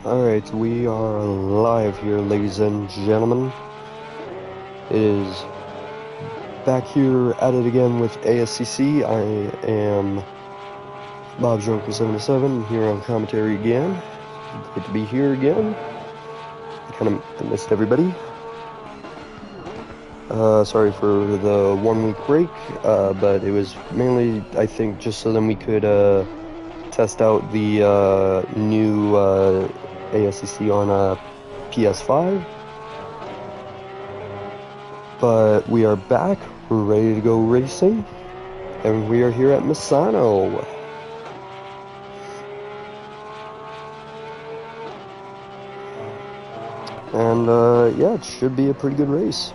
Alright, we are live here, ladies and gentlemen. It is back here at it again with ASCC. I am Bob Junker77 here on commentary again. Great to be here again. I kind of missed everybody. Sorry for the 1 week break, but it was mainly, I think, just so then we could test out the new ASCC on PS5. But we are back, we're ready to go racing, and we are here at Misano. And yeah, it should be a pretty good race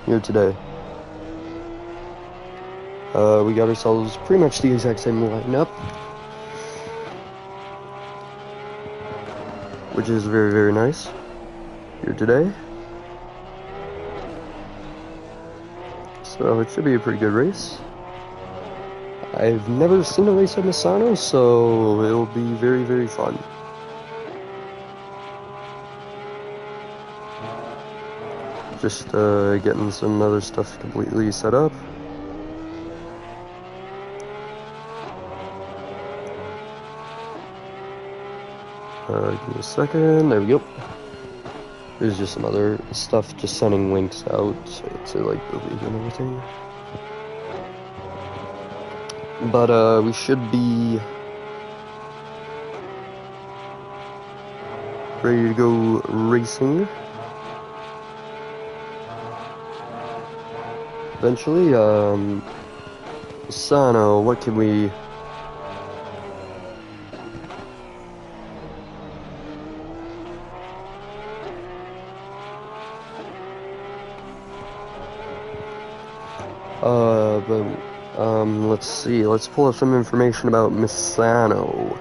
here today. We got ourselves pretty much the exact same lineup, which is very, very nice here today. So it should be a pretty good race. I've never seen a race at Misano, so it'll be very, very fun. Just getting some other stuff completely set up. Give me a second. There we go. There's just some other stuff, just sending links out to like the league and everything. But we should be ready to go racing eventually. Misano, what can we... let's see, let's pull up some information about Misano.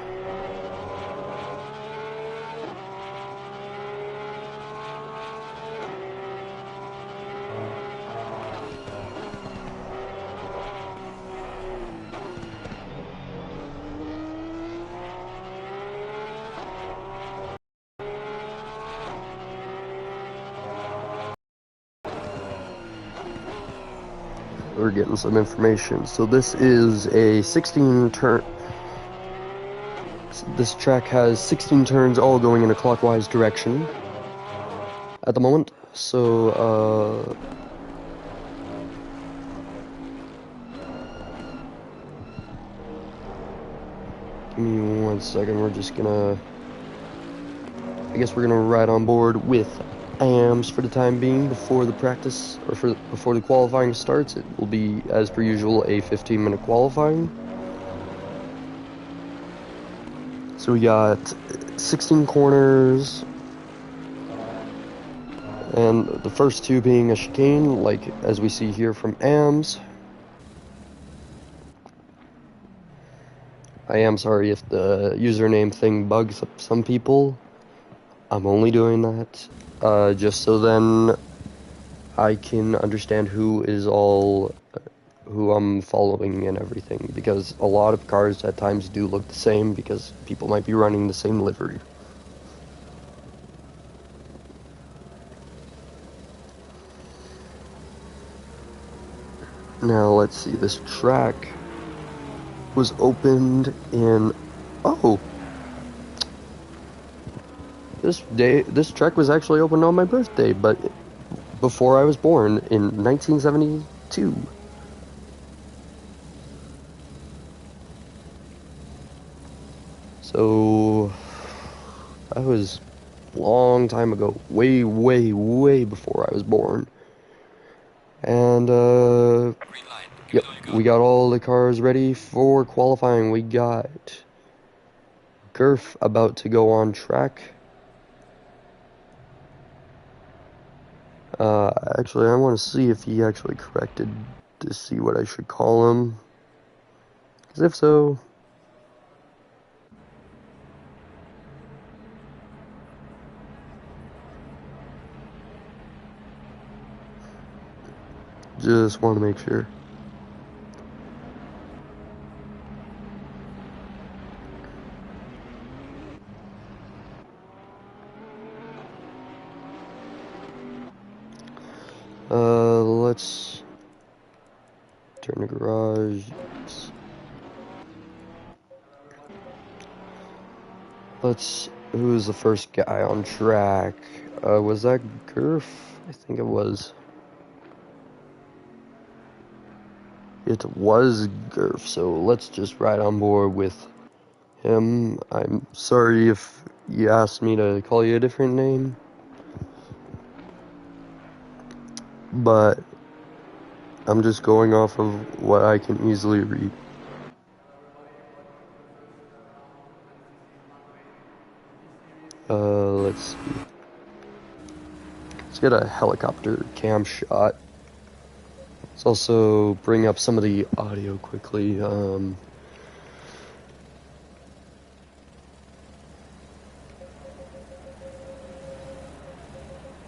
We're getting some information. So this is a 16 turn. This track has 16 turns, all going in a clockwise direction at the moment. So give me 1 second. We're just gonna... I guess we're gonna ride on board with AMS for the time being before the practice, or before the qualifying starts. It will be, as per usual, a 15-minute qualifying. So we got 16 corners, and the first two being a chicane, like as we see here from AMS. I am sorry if the username thing bugs up some people. I'm only doing that just so then I can understand who I'm following and everything, because a lot of cars at times do look the same because people might be running the same livery. Now let's see, this track was opened in... Oh! This track was actually opened on my birthday, but before I was born in 1972. So that was a long time ago, way, way, way before I was born. And yep, we got all the cars ready for qualifying. We got Gurf about to go on track. Actually, I want to see if he actually corrected to see what I should call him. Because if so... Just want to make sure. turn the garage. Who's the first guy on track? Was that Gurf? I think it was. It was Gurf, so let's just ride on board with him. I'm sorry if you asked me to call you a different name, but I'm just going off of what I can easily read. Let's see. Let's get a helicopter cam shot. Let's also bring up some of the audio quickly.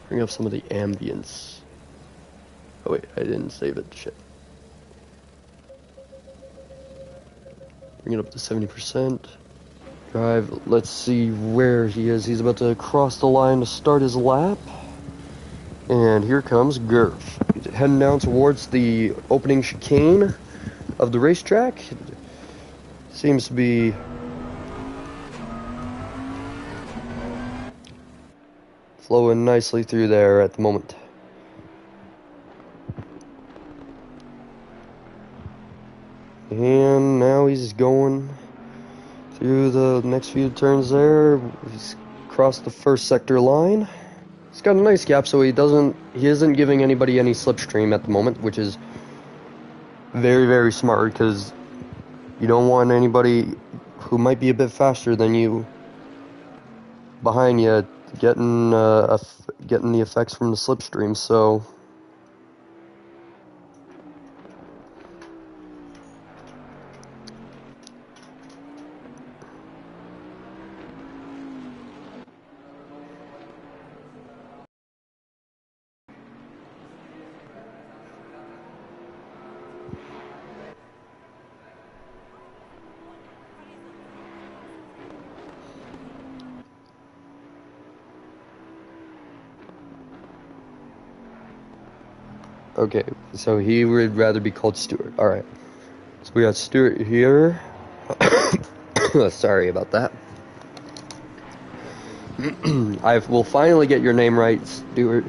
Bring up some of the ambience. Oh wait, I didn't save it. Shit. Bring it up to 70%. Drive. Let's see where he is. He's about to cross the line to start his lap. And here comes Gurf. He's heading down towards the opening chicane of the racetrack. Seems to be flowing nicely through there at the moment. And now he's going through the next few turns there. He's crossed the first sector line. He's got a nice gap, so he isn't giving anybody any slipstream at the moment, which is very, very smart, because you don't want anybody who might be a bit faster than you behind you getting the effects from the slipstream. So okay, so he would rather be called Stuart. Alright. So we got Stuart here. Sorry about that. I will finally get your name right, Stuart.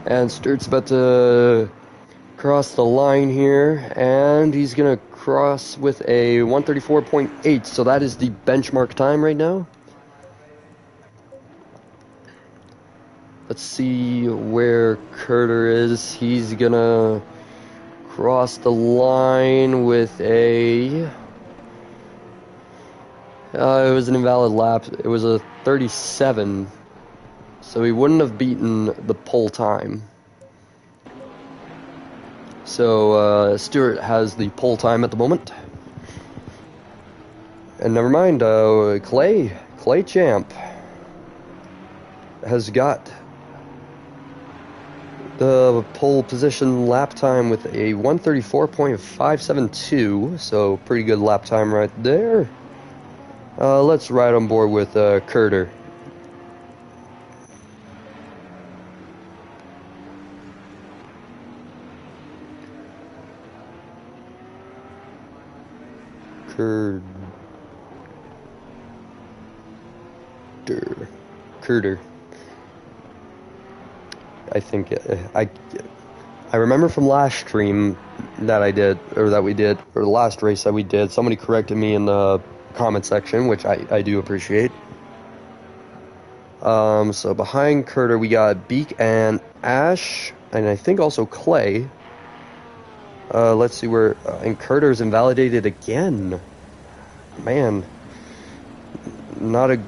And Stuart's about to cross the line here, and he's gonna cross with a 134.8, so that is the benchmark time right now. Let's see where Curter is. He's gonna cross the line with a it was an invalid lap. It was a 37, so he wouldn't have beaten the pole time. So Stuart has the pole time at the moment. And never mind, Clay Champ has got the pole position lap time with a 134.572, so pretty good lap time right there. Let's ride on board with Curter. Curter. I think I remember from last stream that we did, or the last race that we did, somebody corrected me in the comment section, which I do appreciate. So behind Curter we got Beak and Ash, and I think also Clay. Let's see where, and Curter's invalidated again. Man, not a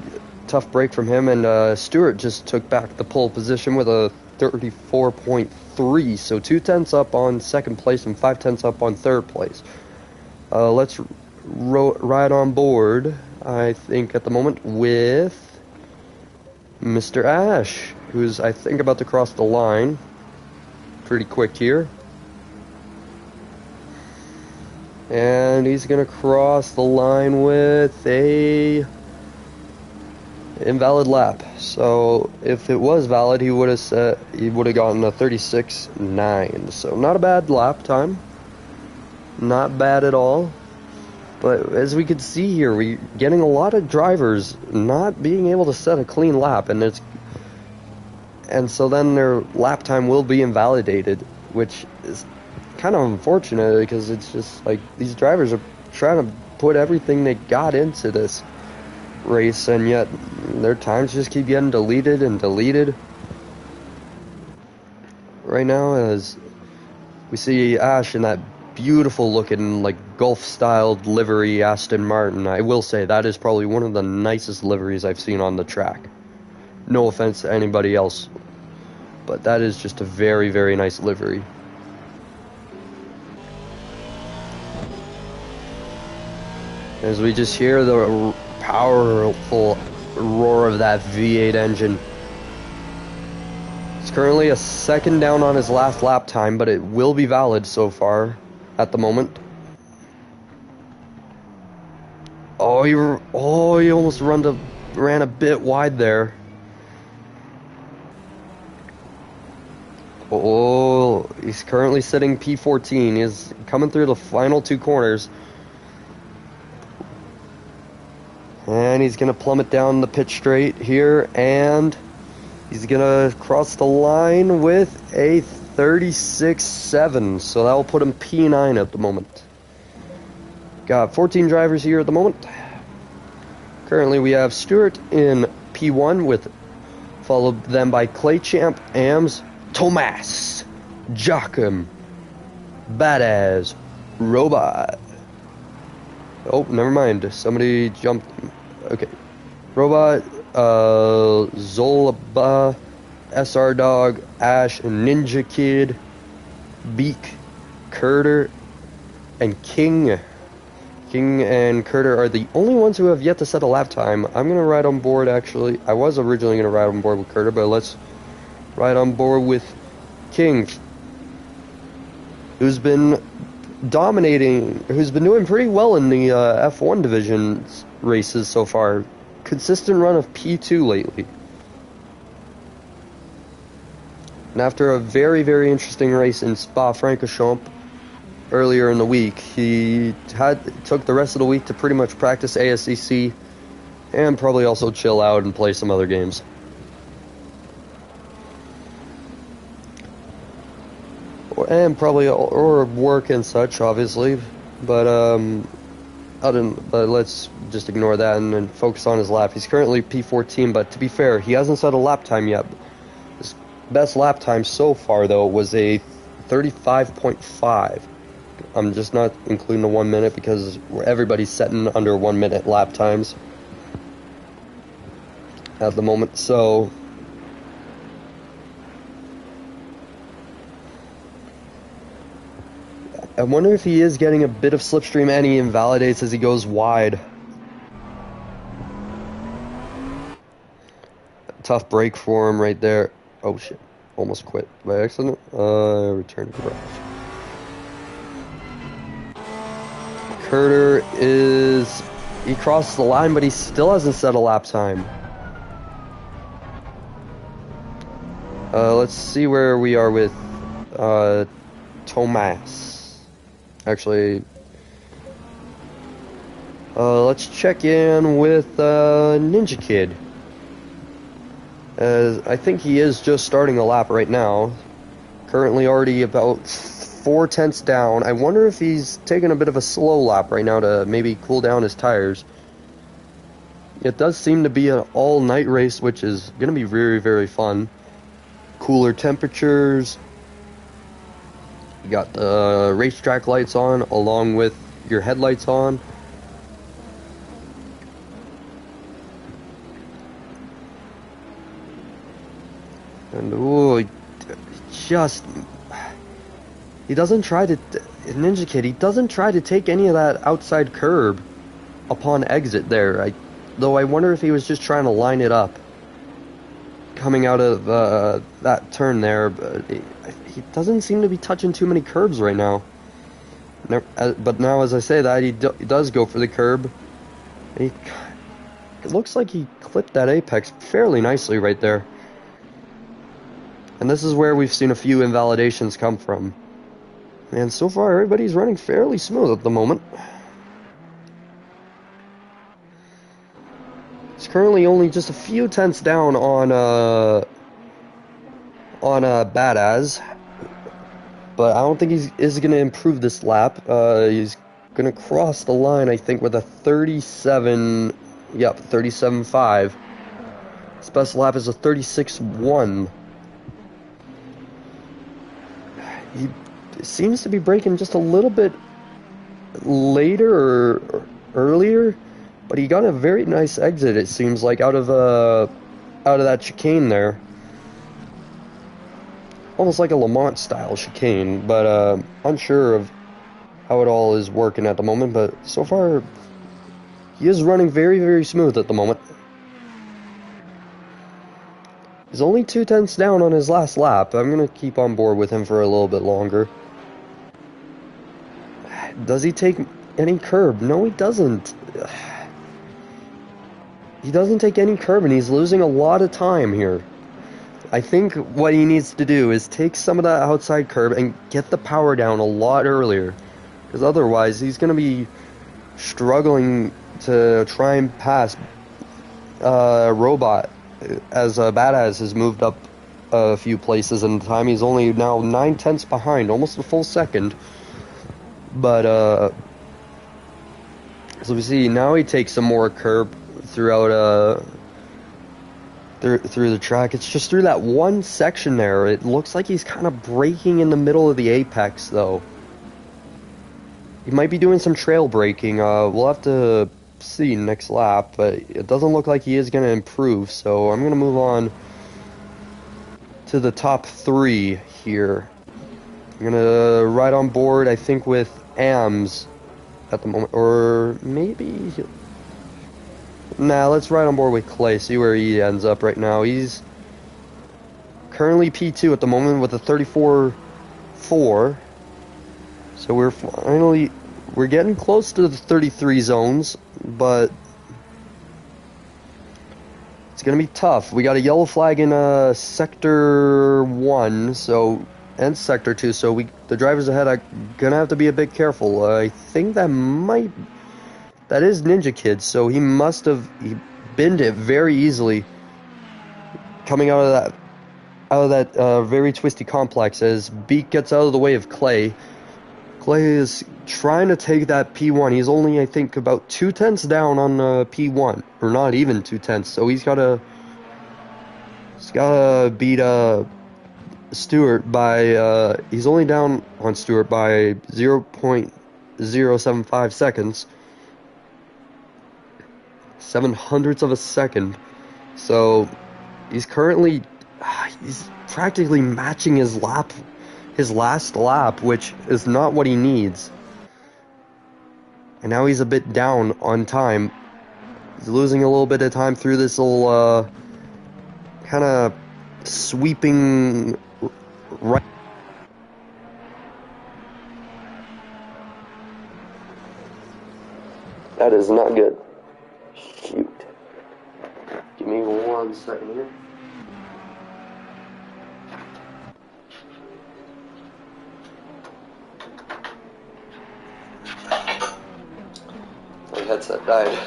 tough break from him, and Stuart just took back the pole position with a 34.3, so 2/10 up on second place and 5/10 up on third place. Let's ride on board, I think, at the moment with Mr. Ash, who's, I think, about to cross the line pretty quick here. And he's gonna cross the line with a invalid lap. So if it was valid, he would have gotten a 36.9. So not a bad lap time. Not bad at all. But as we could see here, we're getting a lot of drivers not being able to set a clean lap, and so then their lap time will be invalidated, which is kind of unfortunate because it's just like these drivers are trying to put everything they got into this race, and yet their times just keep getting deleted and deleted. Right now, as we see Ash in that beautiful looking, like, Gulf styled livery Aston Martin. I will say that is probably one of the nicest liveries I've seen on the track. No offense to anybody else, but that is just a very, very nice livery. As we just hear the powerful roar of that V8 engine. It's currently a second down on his last lap time, but it will be valid so far at the moment. Oh, he almost ran a bit wide there. Oh, he's currently sitting P14. He's coming through the final two corners. And he's going to plummet down the pit straight here, and he's going to cross the line with a 36.7, so that will put him P9 at the moment. Got 14 drivers here at the moment. Currently we have Stewart in P1, followed then by Claychamp, Ams, Tomas, Joachim, Badass, Robot. Oh, never mind. Somebody jumped. Okay. Robot, Zolaba, SR Dog, Ash, Ninja Kid, Beak, Curter, and King. King and Curter are the only ones who have yet to set a lap time. I'm going to ride on board, actually. I was originally going to ride on board with Curter, but let's ride on board with King, who's been dominating, who's been doing pretty well in the F1 division races so far. Consistent run of P2 lately. And after a very, very interesting race in Spa-Francorchamps earlier in the week, he took the rest of the week to pretty much practice ASCC and probably also chill out and play some other games. And probably or work and such, obviously, but let's just ignore that and focus on his lap. He's currently P14, but to be fair, he hasn't set a lap time yet. His best lap time so far, though, was a 35.5. I'm just not including the 1 minute because everybody's setting under 1 minute lap times at the moment, so I wonder if he is getting a bit of slipstream and he invalidates as he goes wide. Tough break for him right there. Oh shit, almost quit by accident. Return to garage. Curter he crossed the line, but he still hasn't set a lap time. Let's see where we are with Tomas. Actually, let's check in with Ninja Kid. I think he is just starting a lap right now. Currently already about 4/10 down. I wonder if he's taking a bit of a slow lap right now to maybe cool down his tires. It does seem to be an all-night race, which is going to be very, very fun. Cooler temperatures. You got the racetrack lights on along with your headlights on. And he doesn't try to, Ninja Kid, he doesn't try to take any of that outside curb upon exit there. Though I wonder if he was just trying to line it up coming out of that turn there, but he doesn't seem to be touching too many curbs right now. But now, as I say that, he does go for the curb. It looks like he clipped that apex fairly nicely right there. And this is where we've seen a few invalidations come from. And so far, everybody's running fairly smooth at the moment. It's currently only just a few tenths down on Badass, but I don't think he is going to improve this lap. He's going to cross the line, I think, with a 37. Yep, 37.5. His best lap is a 36.1. He seems to be braking just a little bit later or earlier, but he got a very nice exit, it seems like, out of that chicane there. Almost like a Lamont style chicane, but unsure of how it all is working at the moment. But so far, he is running very, very smooth at the moment. He's only 2 tenths down on his last lap. I'm going to keep on board with him for a little bit longer. Does he take any curb? No, he doesn't. He doesn't take any curb, and he's losing a lot of time here. I think what he needs to do is take some of that outside curb and get the power down a lot earlier. Because otherwise, he's going to be struggling to try and pass Robot, as Badass has moved up a few places in time. He's only now 9 tenths behind, almost a full second. But, so we see, now he takes some more curb throughout, through the track. It's just through that one section there. It looks like he's kind of braking in the middle of the apex, though. He might be doing some trail braking. We'll have to see next lap, but it doesn't look like he is going to improve, so I'm going to move on to the top 3 here. I'm going to ride on board, I think, with AMS at the moment, or maybe... Nah, let's ride on board with Clay, see where he ends up right now. He's currently P2 at the moment with a 34.4. So we're getting close to the 33 zones, but it's going to be tough. We got a yellow flag in Sector 1, and Sector 2, so the drivers ahead are going to have to be a bit careful. I think that is Ninja Kid, so he binned it very easily coming out of that very twisty complex as Beak gets out of the way of Clay. Clay is trying to take that P1. He's only, I think, about 2 tenths down on P1, or not even 2 tenths. So he's gotta beat Stewart by. He's only down on Stewart by 0.075 seconds. 0.07 of a second. So he's practically matching his last lap, which is not what he needs. And now he's a bit down on time. He's losing a little bit of time through this little kind of sweeping right. That is not good. Shoot. Give me 1 second here. My headset died.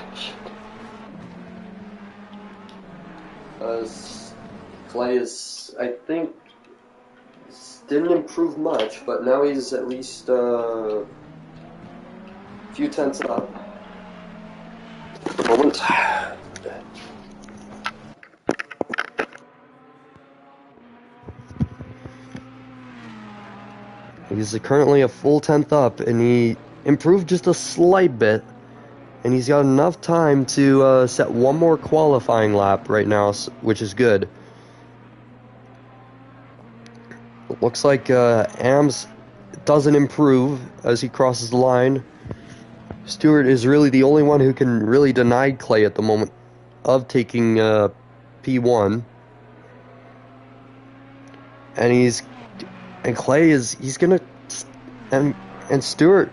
Clay is, I think, didn't improve much, but now he's at least a few tenths up. Moment. He's currently a full tenth up, and he improved just a slight bit, and he's got enough time to set one more qualifying lap right now, which is good. It looks like AMS doesn't improve as he crosses the line. Stewart is really the only one who can really deny Clay at the moment of taking P1. And Clay he's gonna, and Stewart,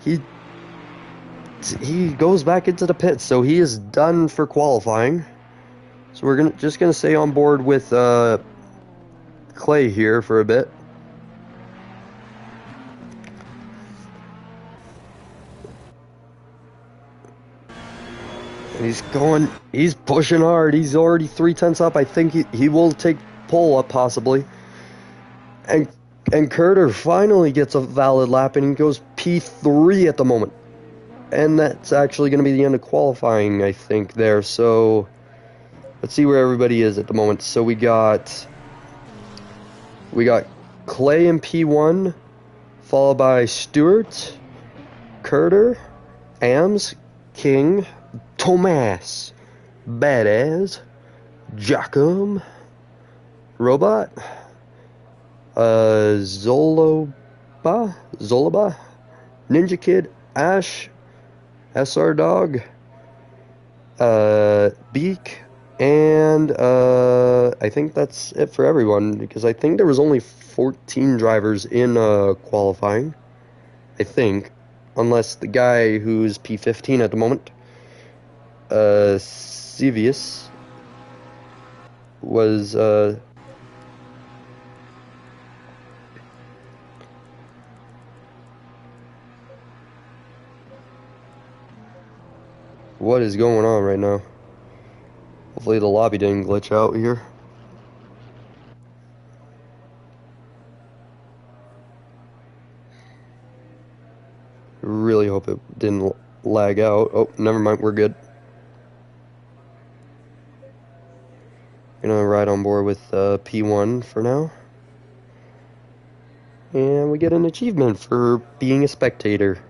he goes back into the pits, so he is done for qualifying. So we're just gonna stay on board with Clay here for a bit. He's pushing hard. He's already 3/10 up. I think he will take pole up possibly. And Curter finally gets a valid lap and he goes P3 at the moment. And that's actually going to be the end of qualifying, I think, there. So let's see where everybody is at the moment. So we got Clay in P1, followed by Stewart, Curter, Ams, King, Tomas, Badass, Jackum, Robot, Zolaba, Ninja Kid, Ash, SR Dog, Beak, and I think that's it for everyone, because I think there was only 14 drivers in qualifying, I think, unless the guy who's P15 at the moment, Sevius, was what is going on right now? Hopefully the lobby didn't glitch out here. Really hope it didn't lag out. Oh, never mind, we're good. Gonna ride on board with P1 for now. And we get an achievement for being a spectator.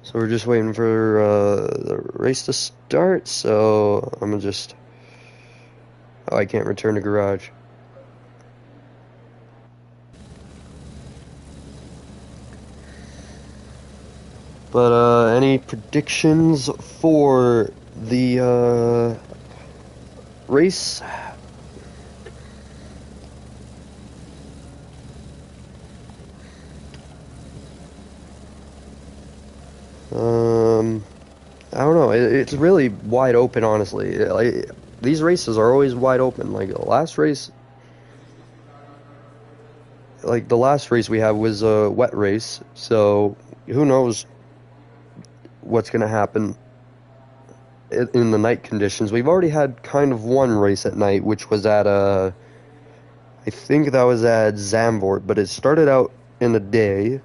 So we're just waiting for the race to start, so I'm gonna just... Oh, I can't return to garage. But any predictions for the race? I don't know. It's really wide open, honestly. Like, these races are always wide open. Like the last race we had was a wet race, so who knows what's gonna happen in the night conditions. We've already had kind of one race at night, which was at I think that was at Zandvoort, but it started out in the day.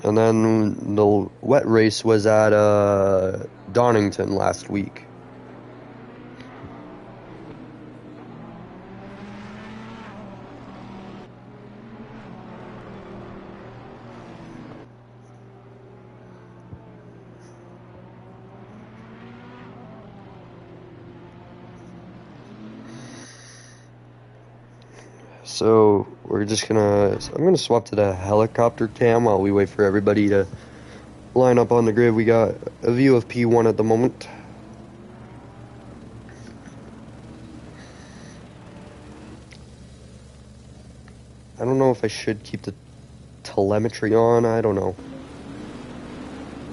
And then the wet race was at Donington last week. So we're just gonna, I'm gonna swap to the helicopter cam while we wait for everybody to line up on the grid. We got a view of P1 at the moment. I don't know if I should keep the telemetry on, I don't know.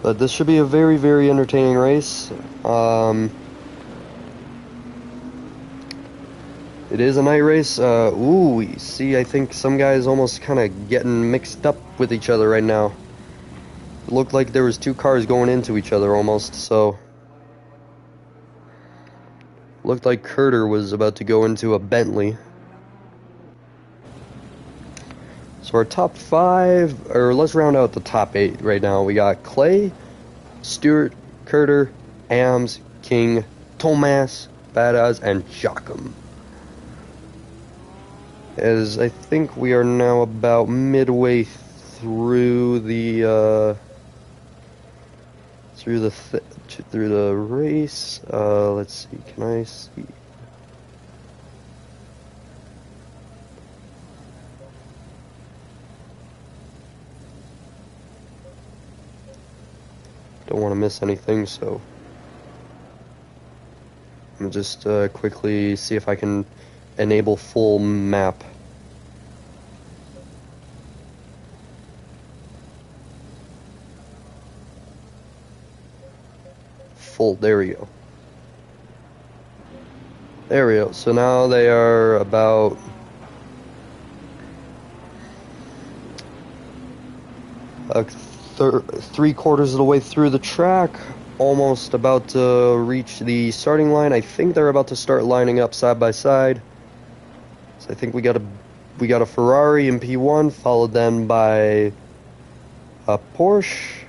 But this should be a very, very entertaining race. It is a night race. Ooh, see, I think some guys almost kind of getting mixed up with each other right now. It looked like there was two cars going into each other almost, so... Looked like Curter was about to go into a Bentley. So our top 5, or let's round out the top 8 right now. We got Clay, Stewart, Curter, Ams, King, Tomas, Badass, and Jackum. As I think we are now about midway through the through the race. Let's see. Can I see? Don't want to miss anything, so I'm gonna just quickly see if I can enable full map. Full, there we go. There we go. So now they are about three-quarters of the way through the track, almost about to reach the starting line. I think they're about to start lining up side by side. So I think we got a Ferrari in P1, followed then by a Porsche.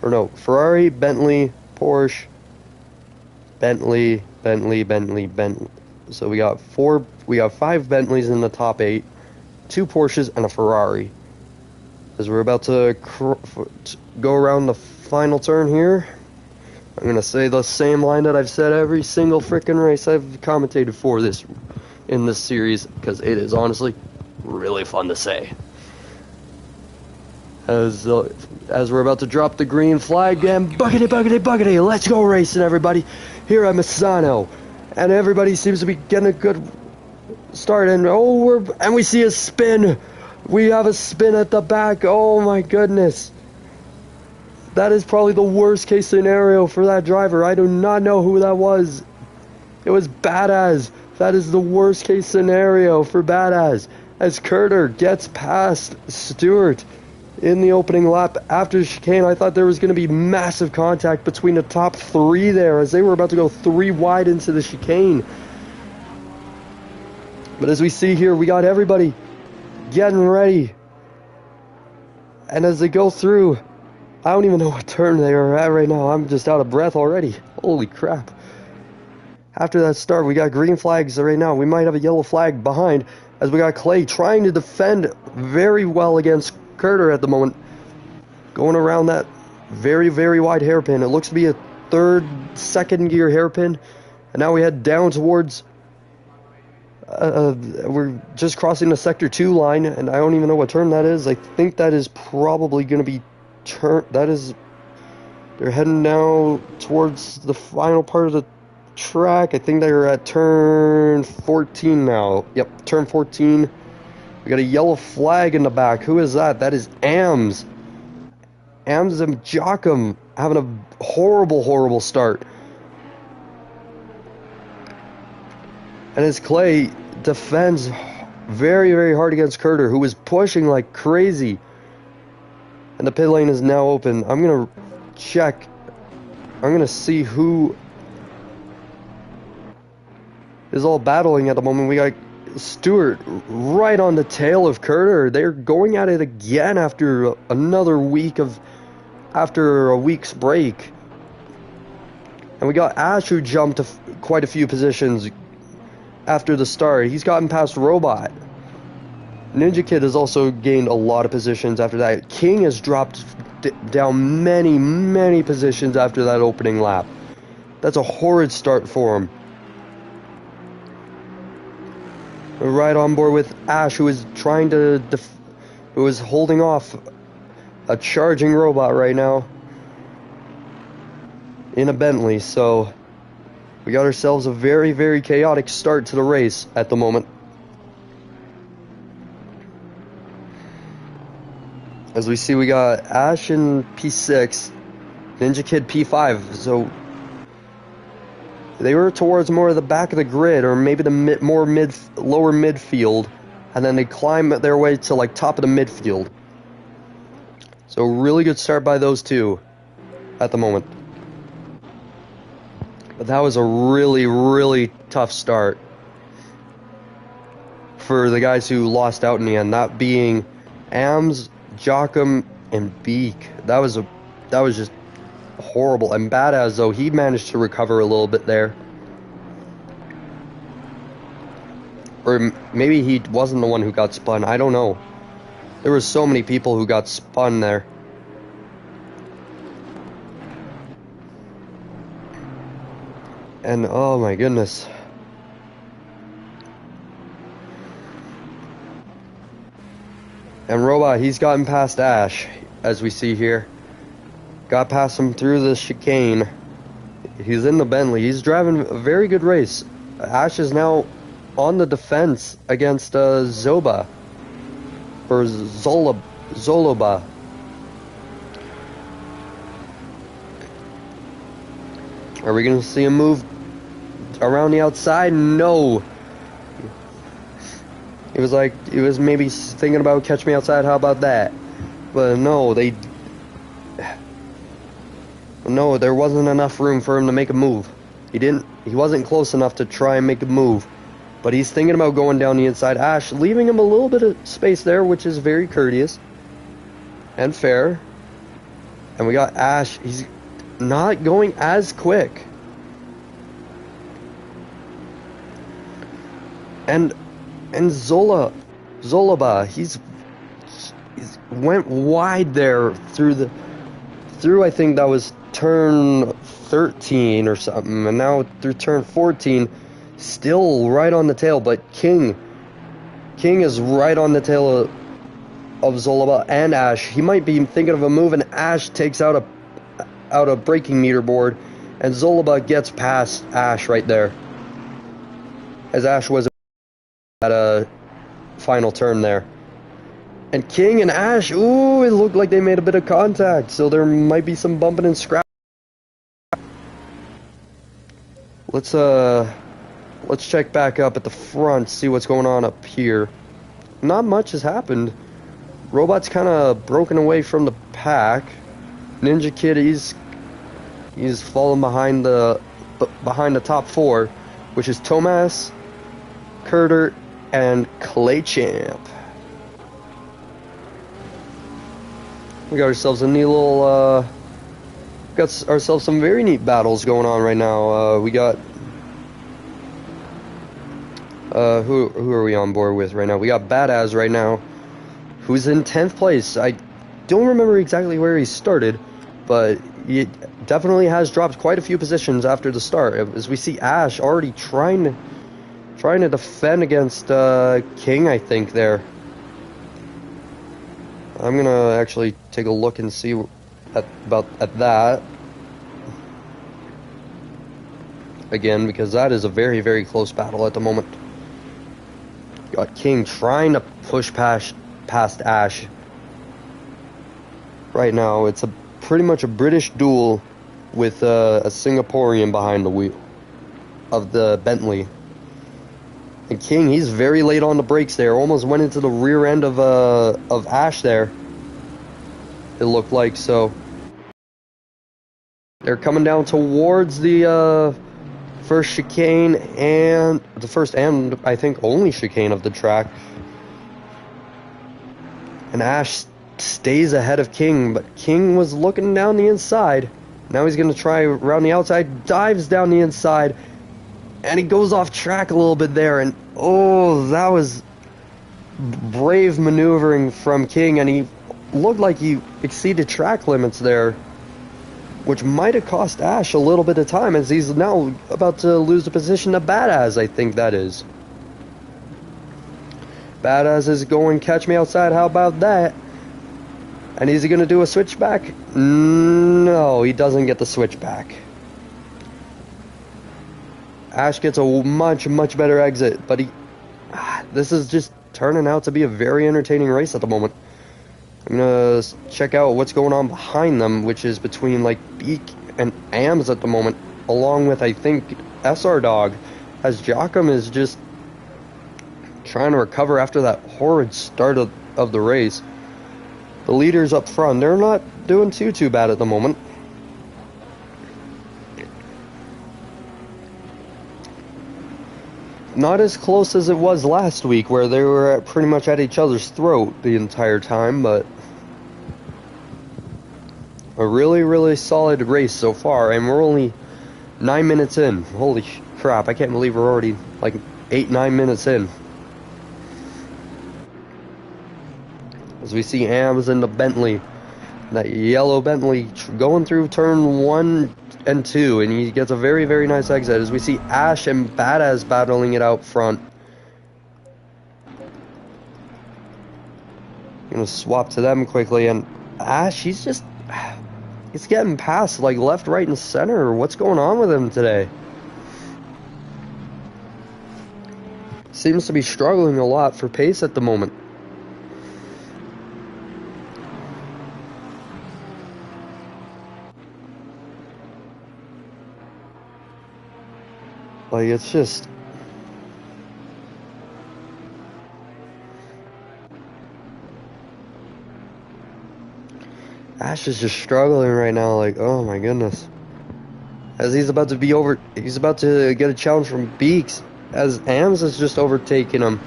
Or no, Ferrari, Bentley, Porsche, Bentley. So we got five Bentleys in the top 8, 2 Porsches, and a Ferrari. As we're about to go around the final turn here, I'm gonna say the same line that I've said every single freaking race I've commentated for in this series, because it is honestly really fun to say. As we're about to drop the green flag, and buckety, let's go racing, everybody, here at Misano. And everybody seems to be getting a good start, and we see a spin. We have a spin at the back. Oh my goodness. That is probably the worst case scenario for that driver. I do not know who that was. It was Badass. That is the worst case scenario for Badass, as Curter gets past Stewart in the opening lap after the chicane. I thought there was going to be massive contact between the top 3 there, as they were about to go 3 wide into the chicane. But as we see here, we got everybody getting ready. And as they go through, I don't even know what turn they are at right now. I'm just out of breath already. Holy crap. After that start, we got green flags right now. We might have a yellow flag behind, as we got Clay trying to defend very well against Curter at the moment, going around that very, very wide hairpin. It looks to be a second gear hairpin, and now we head down towards we're just crossing the sector 2 line, and I don't even know what turn that is. I think that is probably going to be they're heading now towards the final part of the track. I think they're at turn 14 now. Yep, turn 14. We got a yellow flag in the back. Who is that? That is AMS. AMS and Joachim having a horrible start. And as Clay defends very, very hard against Curter, who was pushing like crazy. And the pit lane is now open. I'm going to check. I'm going to see who is all battling at the moment. We got Stewart right on the tail of Curter. They're going at it again after a week's break. And we got Ash, who jumped quite a few positions after the start. He's gotten past Robot. Ninja Kid has also gained a lot of positions after that. King has dropped down many positions after that opening lap. That's a horrid start for him. We're right on board with Ash, who is trying to who is holding off a charging Robot right now in a Bentley. So we got ourselves a very, very chaotic start to the race at the moment. As we see, we got Ash in P6, Ninja Kid P5. So they were towards more of the back of the grid, or maybe the lower midfield, and then they climb their way to like top of the midfield. So really good start by those two at the moment. But that was a really, really tough start for the guys who lost out in the end, that being AMS, Joachim, and Beak. That was just horrible. And Badass, though, he managed to recover a little bit there. Or maybe he wasn't the one who got spun. I don't know. There were so many people who got spun there. And oh my goodness. And Robot, he's gotten past Ash, as we see here. Got past him through the chicane. He's in the Bentley. He's driving a very good race. Ash is now on the defense against Zoba. Or Zoloba. Are we going to see him move around the outside? No. It was maybe thinking about catch me outside. How about that? But no, there wasn't enough room for him to make a move. He wasn't close enough to try and make a move. But he's thinking about going down the inside. Ash leaving him a little bit of space there, which is very courteous and fair. And we got Ash. He's not going as quick. And Zoloba, he's went wide there through I think that was turn 13 or something, and now through turn 14, still right on the tail. But King is right on the tail of Zoloba and Ash. He might be thinking of a move, and Ash takes out a braking meter board, and Zoloba gets past Ash right there, as Ash was at a final turn there. And King and Ash, ooh, it looked like they made a bit of contact, so there might be some bumping and scrapping. Let's check back up at the front, see what's going on up here. Not much has happened. Robot's kind of broken away from the pack. Ninja Kid, he's fallen behind the top four, which is Tomas, Curter, and Claychamp. We got ourselves a neat little, got ourselves some very neat battles going on right now. We got, who are we on board with right now? We got Badass right now, who's in 10th place. I don't remember exactly where he started, but he definitely has dropped quite a few positions after the start. As we see Ash already trying to defend against King, I think, there. I'm gonna actually take a look and see at that again, because that is a very, very close battle at the moment. Got King trying to push past Ash. Right now, it's pretty much a British duel with a Singaporean behind the wheel of the Bentley. And King, he's very late on the brakes there. Almost went into the rear end of Ash there, it looked like. So they're coming down towards the first chicane, and the first and I think only chicane of the track. And Ash stays ahead of King, but King was looking down the inside. Now he's going to try around the outside, dives down the inside, and he goes off track a little bit there, and oh, that was brave maneuvering from King, and he looked like he exceeded track limits there, which might have cost Ash a little bit of time, as he's now about to lose the position to Badass, I think that is. Badass is going catch me outside, how about that? And is he going to do a switchback? No, he doesn't get the switchback. Ash gets a much, much better exit, but this is just turning out to be a very entertaining race at the moment. I'm going to check out what's going on behind them, which is between, like, Beak and Ams at the moment, along with, I think, SR Dog, as Joachim is just trying to recover after that horrid start of the race. The leaders up front, they're not doing too bad at the moment. Not as close as it was last week, where they were pretty much at each other's throat the entire time, but a really, really solid race so far, and we're only 9 minutes in. Holy crap, I can't believe we're already like 8-9 minutes in. As we see Ams in the Bentley, that yellow Bentley going through turn 1 and 2, and he gets a very, very nice exit. As we see Ash and Badass battling it out front. Gonna swap to them quickly, and Ash, he's getting past like left, right, and center. What's going on with him today? Seems to be struggling a lot for pace at the moment. Like, it's just... Ash is just struggling right now, like, oh my goodness. As he's about to get a challenge from Beaks, as Ams is just overtaking him.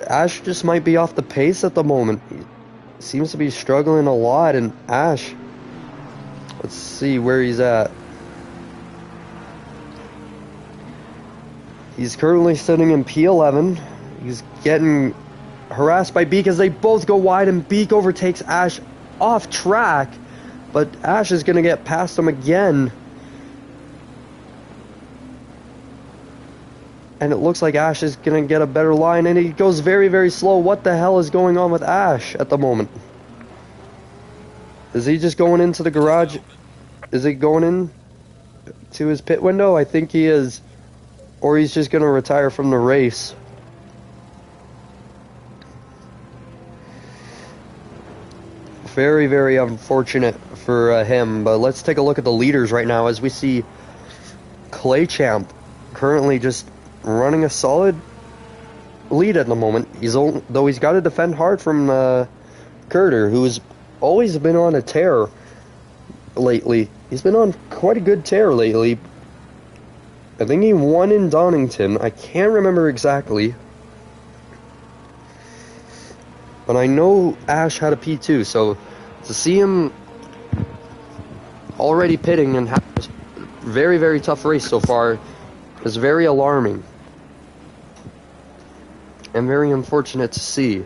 Ash just might be off the pace at the moment. He seems to be struggling a lot, and Ash, let's see where he's at. He's currently sitting in P11. He's getting harassed by Beak as they both go wide, and Beak overtakes Ash off track, but Ash is going to get past him again. And it looks like Ash is going to get a better line, and he goes very, very slow. What the hell is going on with Ash at the moment? Is he just going into the garage? Is he going in to his pit window? I think he is. Or he's just going to retire from the race. Very, very unfortunate for him. But let's take a look at the leaders right now as we see Clay Champ currently just running a solid lead at the moment. Though he's got to defend hard from Curter, who's always been on a tear lately. He's been on quite a good tear lately. I think he won in Donington. I can't remember exactly. But I know Ash had a P2, so to see him already pitting and have a very, very tough race so far is very alarming. And very unfortunate to see.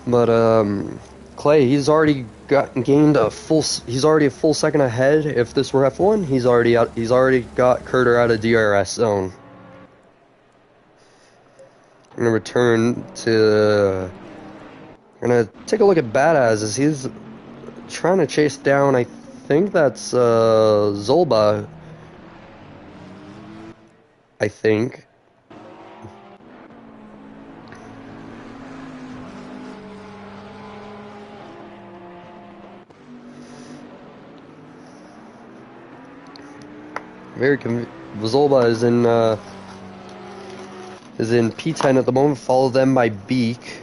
But, Clay, he's already he's already a full second ahead. If this were F1, he's already got Curter out of DRS zone. I'm gonna take a look at Badass as he's trying to chase down, I think that's Zolba. I think. Zolba is in P10 at the moment, followed them by Beak.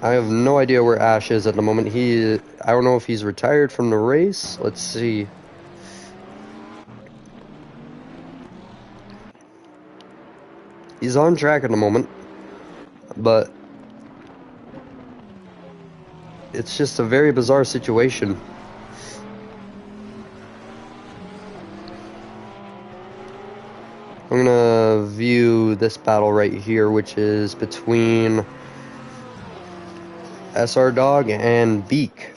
I have no idea where Ash is at the moment. I don't know if he's retired from the race. Let's see. He's on track at the moment, but it's just a very bizarre situation. I'm gonna view this battle right here, which is between SR Dog and Beak.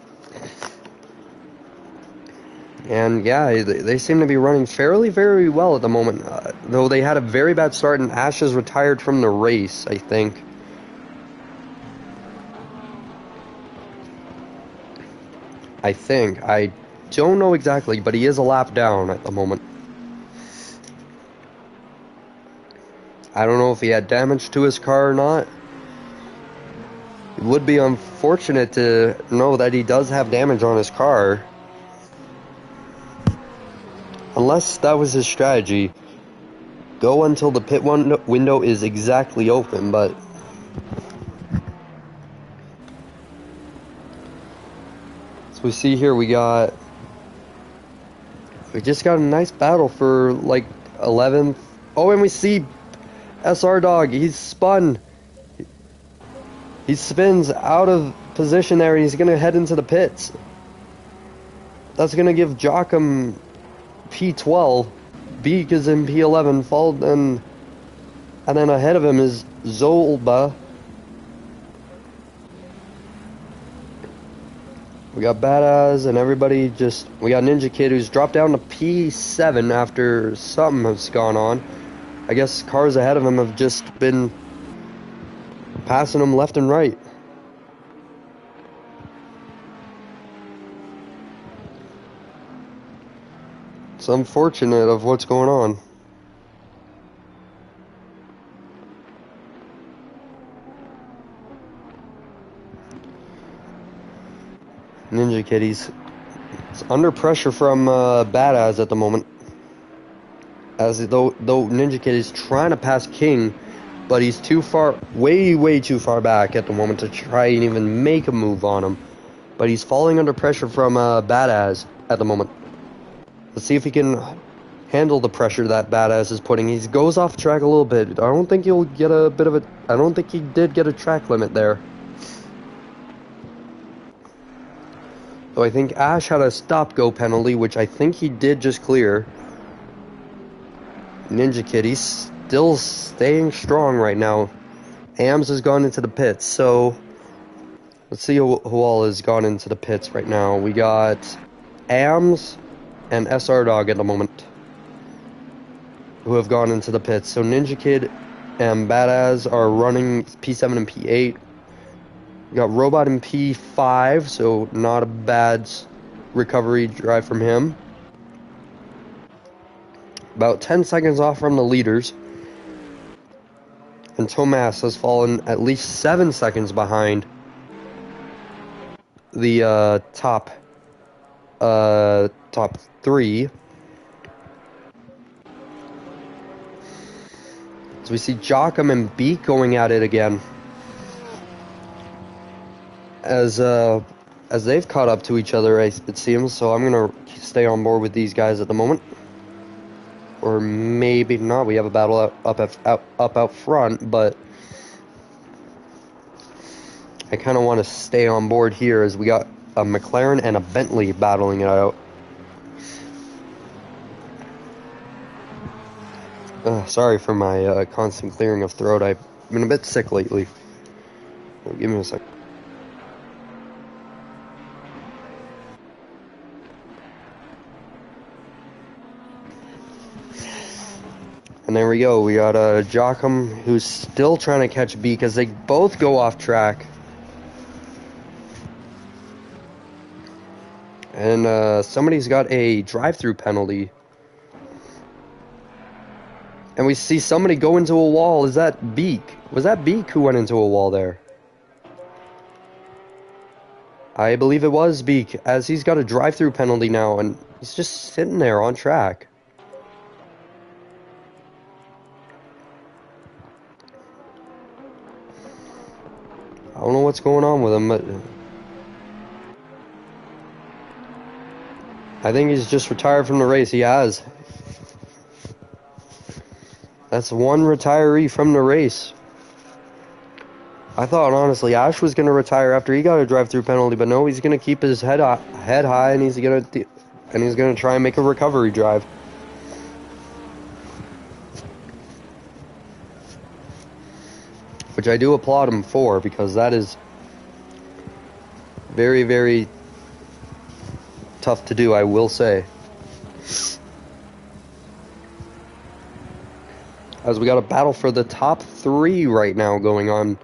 And yeah, they seem to be running fairly, very well at the moment. Though they had a very bad start, and Ash is retired from the race, I think. I don't know exactly, but he is a lap down at the moment. I don't know if he had damage to his car or not. It would be unfortunate to know that he does have damage on his car. Unless that was his strategy. Go until the pit window is exactly open, but... So we see here we just got a nice battle for like 11th. Oh, and we see SR Dog, he's spun. He spins out of position there, and he's going to head into the pits. That's going to give Joachim P12. Beak is in P11, followed and then ahead of him is Zolba. We got Badass and everybody just... We got Ninja Kid who's dropped down to P7 after something has gone on. I guess cars ahead of him have just been passing him left and right. It's unfortunate of what's going on. Ninja Kid, he's under pressure from Badass at the moment. As though Ninja Kid is trying to pass King, but he's too far, way too far back at the moment to try and even make a move on him. But he's falling under pressure from Badass at the moment. Let's see if he can handle the pressure that Badass is putting. He goes off track a little bit. I don't think he'll get a bit of a... I don't think he did get a track limit there. So I think Ash had a stop-go penalty, which I think he did just clear. Ninja Kid, he's still staying strong right now. Ams has gone into the pits, so let's see who all has gone into the pits right now. We got Ams and SR Dog at the moment who have gone into the pits. So Ninja Kid and Badass are running P7 and P8. We got Robot in P5, so not a bad recovery drive from him. About 10 seconds off from the leaders. And Tomas has fallen at least 7 seconds behind the top 3. So we see Joachim and Beak going at it again. As they've caught up to each other, it seems. So I'm gonna stay on board with these guys at the moment, or maybe not. We have a battle up out front, but I kind of want to stay on board here as we got a McLaren and a Bentley battling it out. Sorry for my constant clearing of throat. I've been a bit sick lately. Give me a sec. And there we go. We got Joachim, who's still trying to catch B because they both go off track. And somebody's got a drive-through penalty. And we see somebody go into a wall. Is that Beak? Was that Beak who went into a wall there? I believe it was Beak, as he's got a drive-through penalty now, and he's just sitting there on track. I don't know what's going on with him, but I think he's just retired from the race. He has. That's one retiree from the race. I thought, honestly, Ash was going to retire after he got a drive-through penalty, but no, he's going to keep his head high, and he's going to try and make a recovery drive. Which I do applaud him for, because that is very, very tough to do, I will say. As we got a battle for the top 3 right now going on.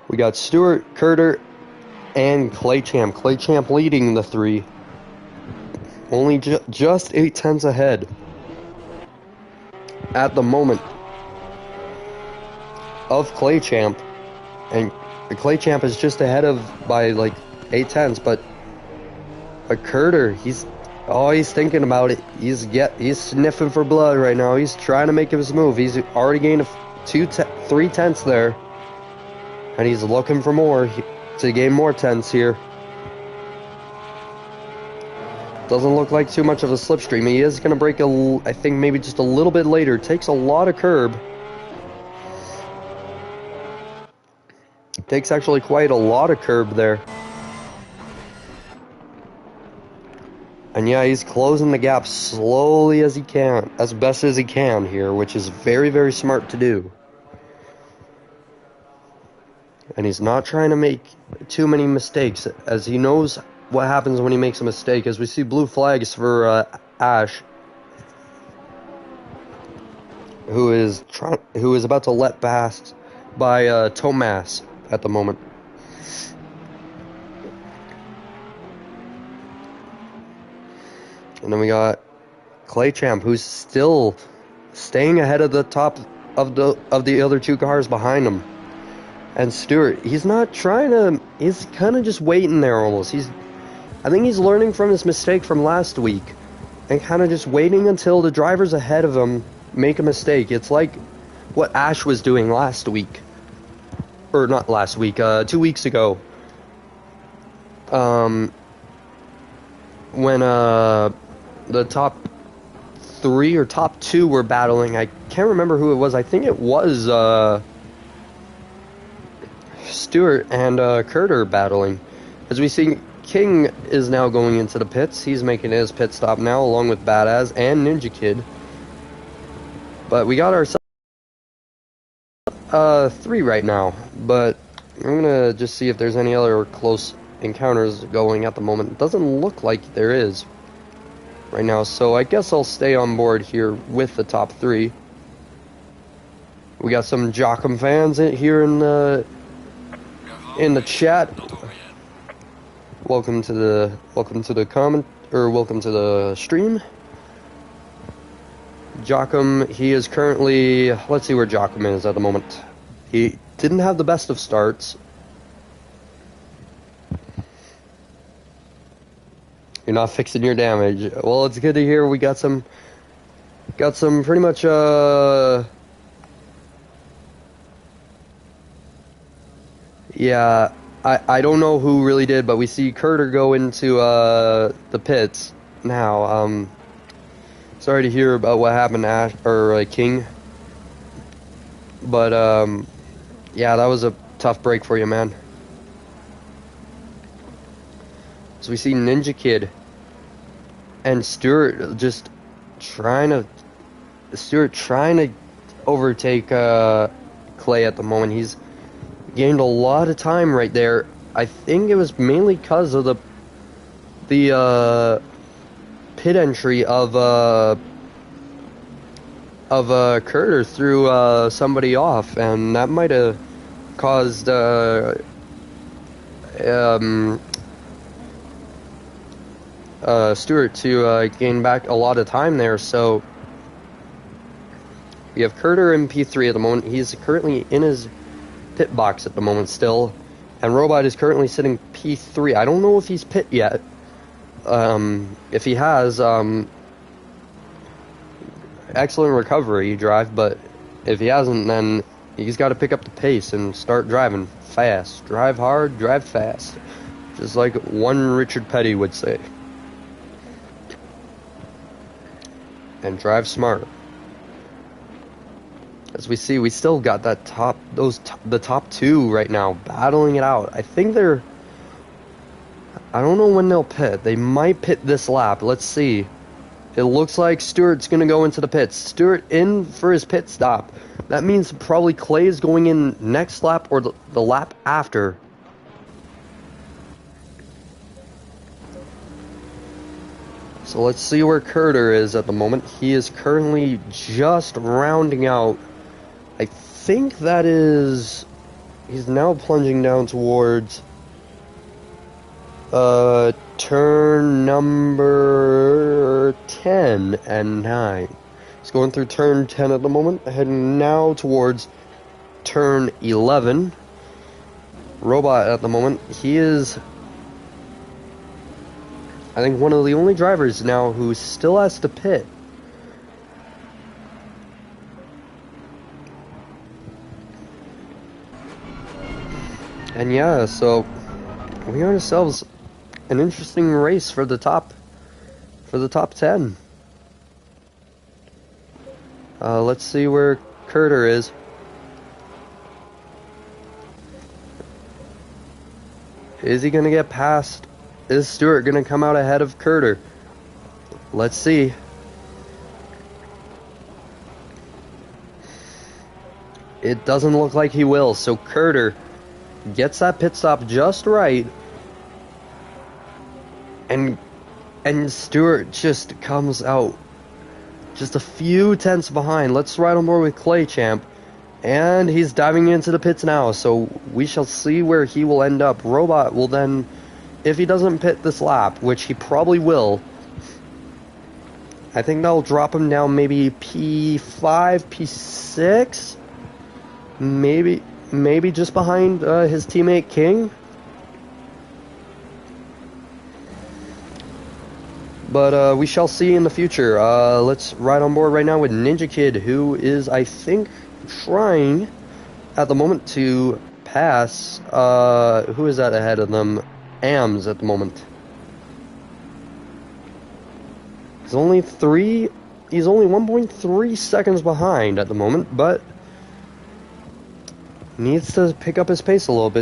We got Stuart, Curter, and Claychamp. Claychamp leading the 3. Only just 8 tenths ahead at the moment of Claychamp. And Claychamp is just ahead of by like 8 tenths, but Curter, he's thinking about it. He's sniffing for blood right now. He's trying to make his move. He's already gained 3 tenths there. And he's looking for more to gain more tenths here. Doesn't look like too much of a slipstream. He is going to break, I think, maybe just a little bit later. Takes a lot of curb. Takes actually quite a lot of curb there. And yeah, he's closing the gap slowly as he can, as best as he can here, which is very, very smart to do. And he's not trying to make too many mistakes, as he knows what happens when he makes a mistake. As we see blue flags for Ash, who is about to let pass by Tomas at the moment. And then we got Clay Champ, who's still staying ahead of the top of the other two cars behind him. And Stewart, he's not trying to, he's kind of just waiting there almost. I think he's learning from his mistake from last week and kind of just waiting until the drivers ahead of him make a mistake. It's like what Ash was doing last week. Or not last week, 2 weeks ago. When the top 3 or top 2 were battling. I can't remember who it was. I think it was Stewart and Curter battling. As we see, King is now going into the pits. He's making his pit stop now, along with Badass and Ninja Kid. But we got ourselves 3 right now. But I'm gonna just see if there's any other close encounters going at the moment. It doesn't look like there is right now, so I guess I'll stay on board here with the top 3. We got some Jochum fans here in the chat. Welcome to the comment, or welcome to the stream. Jochum, he is currently, let's see where Jochum is at the moment. He didn't have the best of starts. You're not fixing your damage. Well, it's good to hear. We got some pretty much yeah, I don't know who really did, but we see Curter go into the pits now. Sorry to hear about what happened to Ash or King, but yeah, that was a tough break for you, man. So we see Ninja Kid and Stewart just trying to overtake Clay at the moment. He's gained a lot of time right there. I think it was mainly because of the pit entry of Curter threw somebody off, and that might have caused Stewart to gain back a lot of time there. So we have Curter in P3 at the moment. He's currently in his pit box at the moment still, and Robot is currently sitting P3. I don't know if he's pit yet. If he has, excellent recovery drive, but if he hasn't, then he's got to pick up the pace and start driving fast. Drive hard, drive fast, just like one Richard Petty would say. And drive smart. As we see, we still got that the top 2 right now battling it out. I think I don't know when they'll pit. They might pit this lap. Let's see. It looks like Stewart's going to go into the pits. Stewart in for his pit stop. That means probably Clay is going in next lap or the lap after. So let's see where Curter is at the moment. He is currently just rounding out. I think that is... He's now plunging down towards turn number 10 and 9. He's going through turn 10 at the moment, heading now towards turn 11. Robot at the moment, he is, I think, one of the only drivers now who still has to pit. And yeah, so we got ourselves an interesting race for the top 10. Let's see where Curter is. Is he gonna get past? Is Stewart gonna come out ahead of Curter? Let's see. It doesn't look like he will, so Curter gets that pit stop just right. And Stewart just comes out just a few tenths behind. Let's ride on board with Clay Champ. And he's diving into the pits now, so we shall see where he will end up. Robot will then, if he doesn't pit this lap, which he probably will, I think that'll drop him down maybe P5, P6? Maybe just behind his teammate King? But we shall see in the future. Let's ride on board right now with Ninja Kid, who is, I think, trying at the moment to pass. Who is that ahead of them? AMS at the moment. He's only 1.3 seconds behind at the moment, but needs to pick up his pace a little bit.